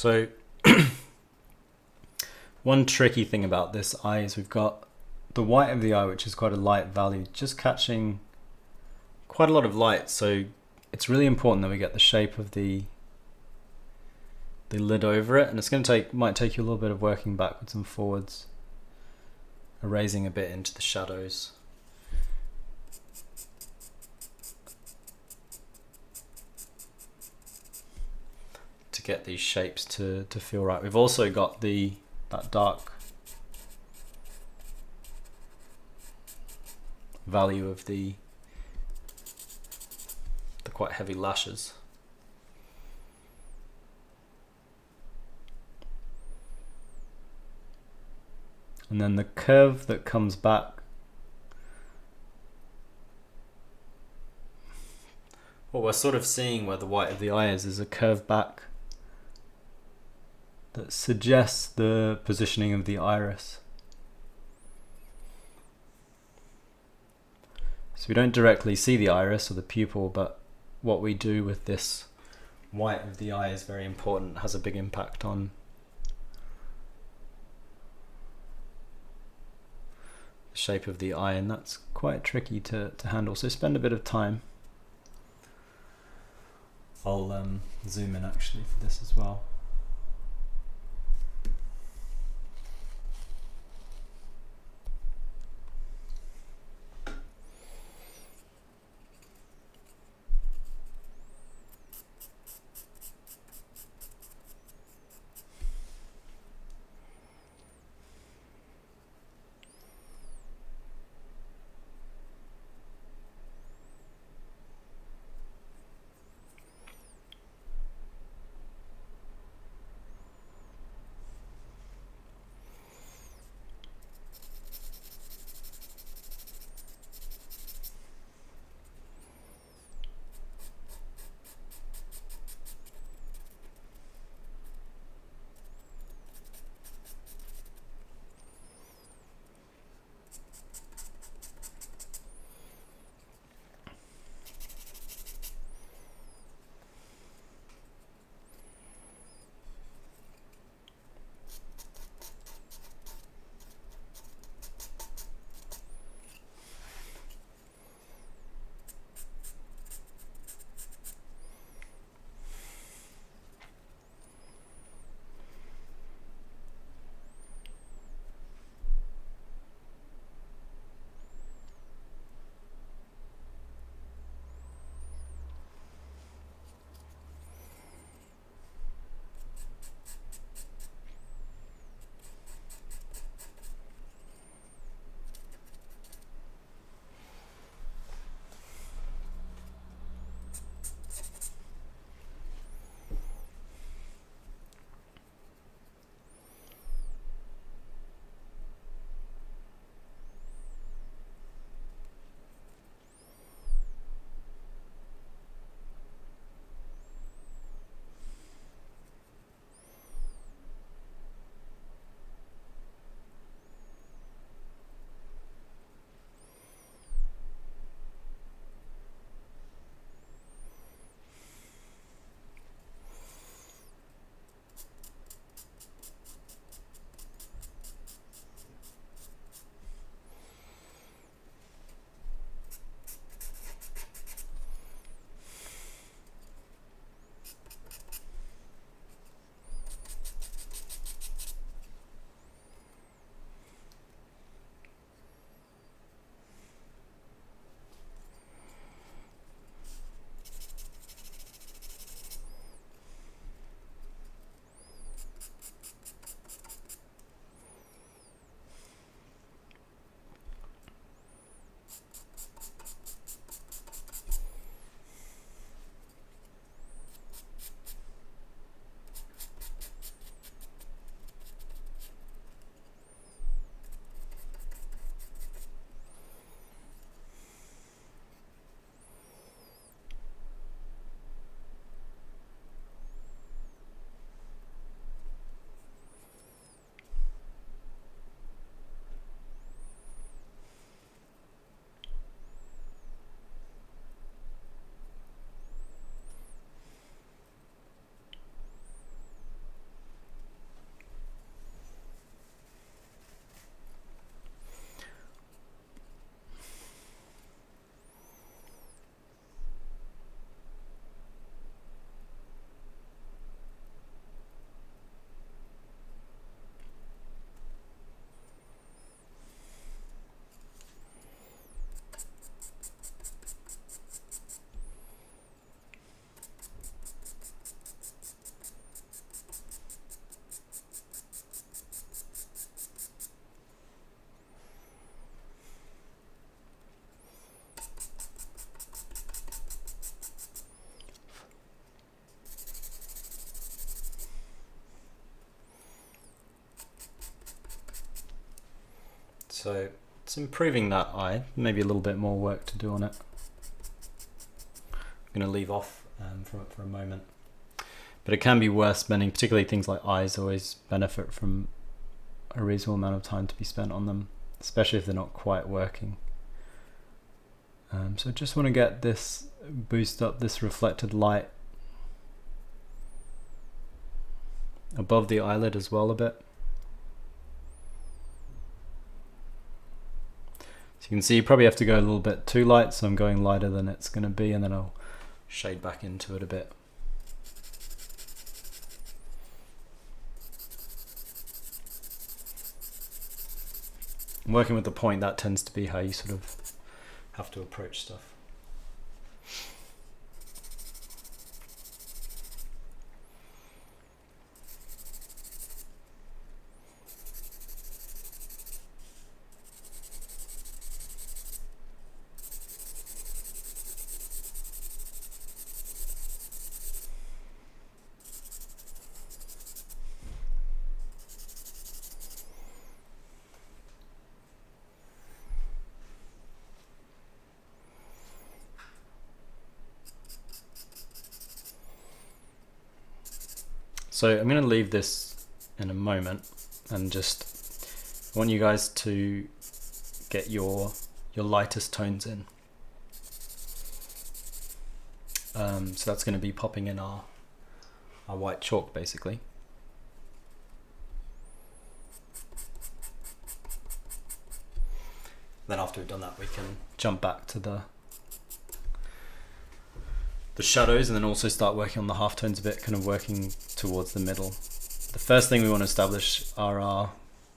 So one tricky thing about this eye is we've got the white of the eye, which is quite a light value, just catching quite a lot of light. So it's really important that we get the shape of the lid over it, and it's going to might take you a little bit of working backwards and forwards, erasing a bit into the shadows. To get these shapes to feel right. We've also got that dark value of the quite heavy lashes. And then the curve that comes back, what we're sort of seeing where the white of the eye is a curve back that suggests the positioning of the iris. So we don't directly see the iris or the pupil, but what we do with this white of the eye is very important, has a big impact on the shape of the eye, and that's quite tricky to handle, so spend a bit of time. I'll zoom in actually for this as well. So it's improving that eye, maybe a little bit more work to do on it. I'm going to leave off from it for a moment. But it can be worth spending, particularly things like eyes always benefit from a reasonable amount of time to be spent on them, especially if they're not quite working. So just want to get this, boost up this reflected light above the eyelid as well a bit. So you can see you probably have to go a little bit too light, so I'm going lighter than it's going to be, and then I'll shade back into it a bit. Working with the point, that tends to be how you sort of have to approach stuff. So I'm going to leave this in a moment and just want you guys to get your lightest tones in. So that's going to be popping in our white chalk basically. Then after we've done that, we can jump back to the shadows, and then also start working on the halftones a bit, kind of working towards the middle. The first thing we want to establish are our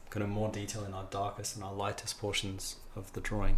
kind of more detail in our darkest and our lightest portions of the drawing.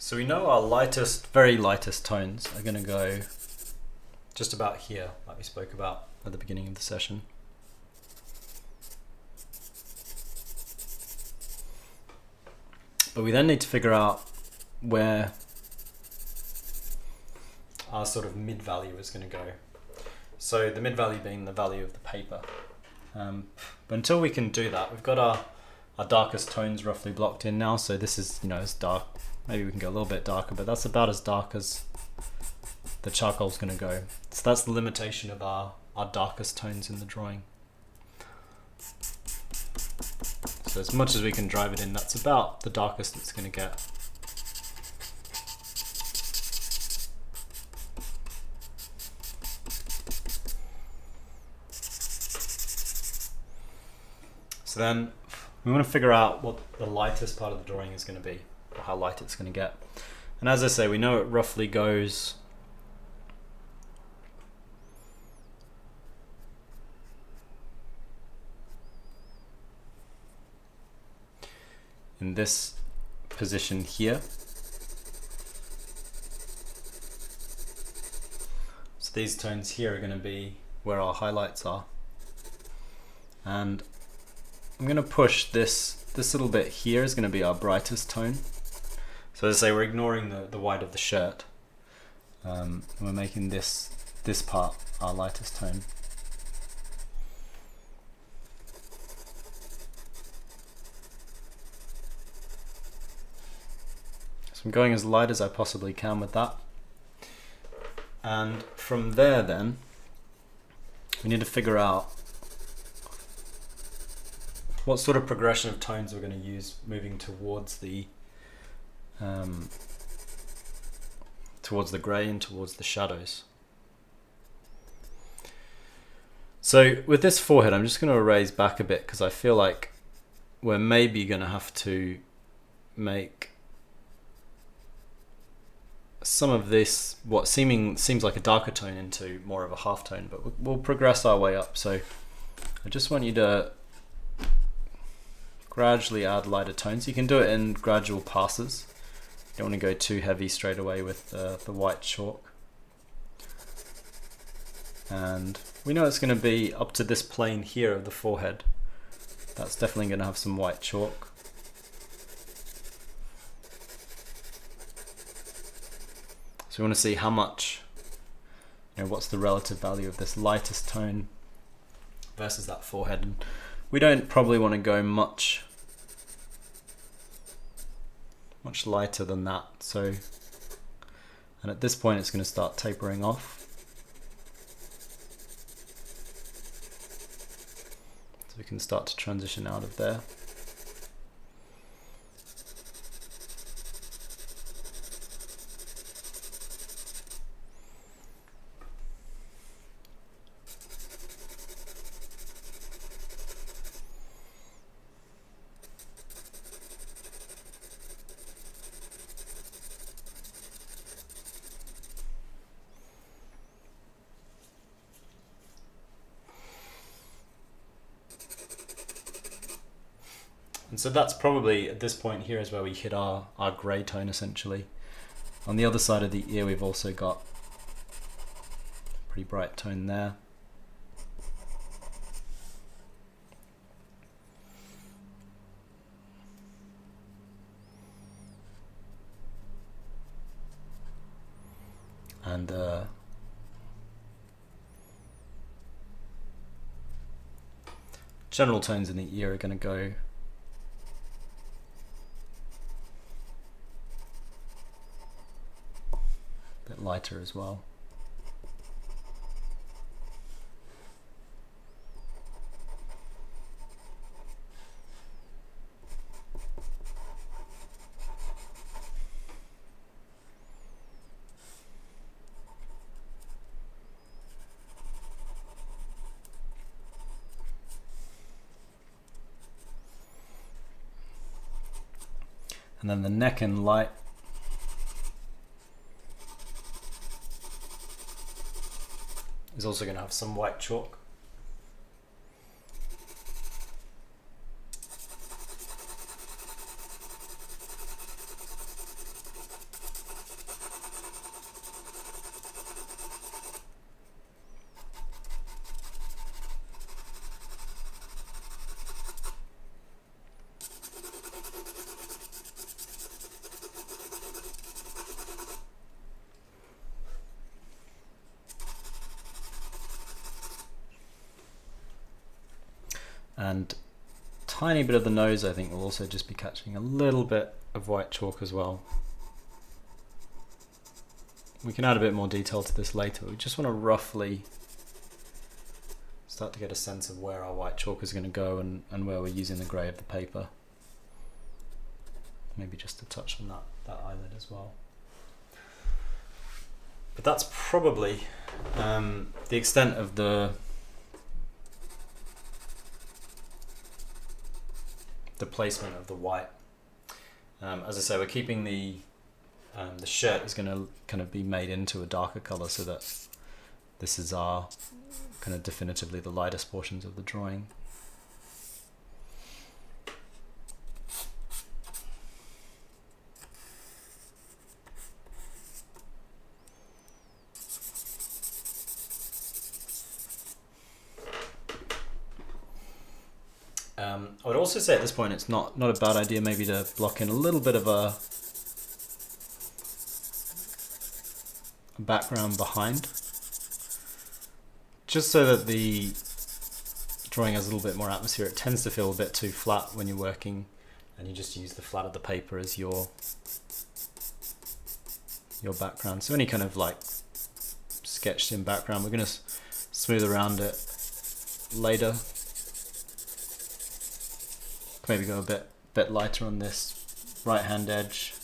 So we know our lightest, very lightest tones are going to go just about here, like we spoke about at the beginning of the session. But we then need to figure out where our sort of mid value is going to go. So the mid value being the value of the paper. But until we can do that, we've got our darkest tones roughly blocked in now. So this is, it's dark. Maybe we can go a little bit darker, but that's about as dark as the charcoal's going to go. So that's the limitation of our darkest tones in the drawing. So as much as we can drive it in, that's about the darkest it's going to get. So then we want to figure out what the lightest part of the drawing is going to be, or how light it's going to get. And as I say, we know it roughly goes in this position here. So these tones here are going to be where our highlights are. And I'm going to push this little bit here is going to be our brightest tone. So as I say, we're ignoring the white of the shirt. And we're making this part our lightest tone. So I'm going as light as I possibly can with that. And from there then, we need to figure out what sort of progression of tones we're going to use moving towards the towards the grey and towards the shadows. So with this forehead, I'm just going to erase back a bit because I feel like we're maybe going to have to make some of this, what seems like a darker tone, into more of a half tone, but we'll progress our way up. So I just want you to gradually add lighter tones. You can do it in gradual passes. You don't want to go too heavy straight away with the white chalk. And we know it's going to be up to this plane here of the forehead. That's definitely going to have some white chalk. So we want to see how much, what's the relative value of this lightest tone versus that forehead. And we don't probably want to go much lighter than that. So, and at this point it's going to start tapering off. So we can start to transition out of there. And so that's probably, at this point here, is where we hit our grey tone essentially. On the other side of the ear we've also got a pretty bright tone there. And general tones in the ear are going to go lighter as well. And then the neck and light is also going to have some white chalk. And tiny bit of the nose, I think, will also just be catching a little bit of white chalk as well. We can add a bit more detail to this later. We just want to roughly start to get a sense of where our white chalk is going to go and where we're using the grey of the paper. Maybe just a touch on that eyelid as well. But that's probably the extent of the placement of the white. As I say, we're keeping the shirt is going to kind of be made into a darker color, so that this is our kind of definitively the lightest portions of the drawing. I would also say at this point it's not a bad idea maybe to block in a little bit of a background behind, just so that the drawing has a little bit more atmosphere. It tends to feel a bit too flat when you're working and you just use the flat of the paper as your background. So any kind of like sketched in background, we're going to smooth around it later. Maybe go a bit lighter on this right hand edge.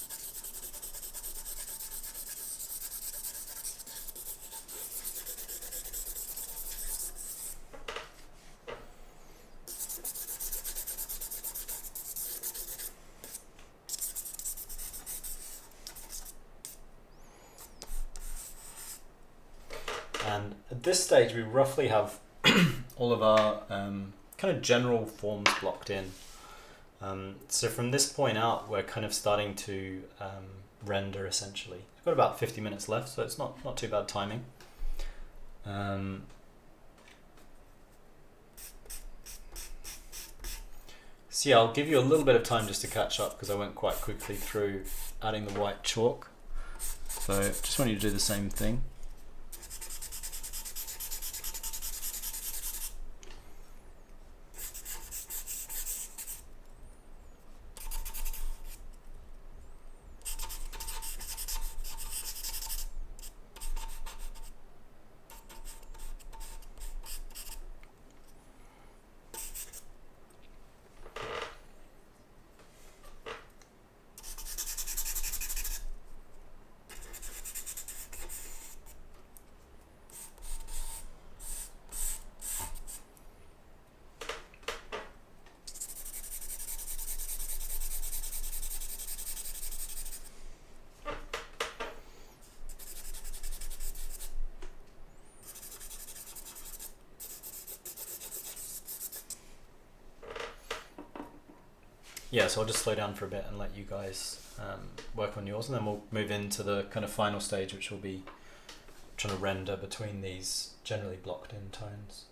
And at this stage we roughly have all of our kind of general forms blocked in. So from this point out we're kind of starting to render essentially. We've got about 50 minutes left, so it's not too bad timing. So yeah, I'll give you a little bit of time just to catch up because I went quite quickly through adding the white chalk. So just want you to do the same thing. Yeah, so I'll just slow down for a bit and let you guys work on yours, and then we'll move into the kind of final stage, which will be trying to render between these generally blocked in tones.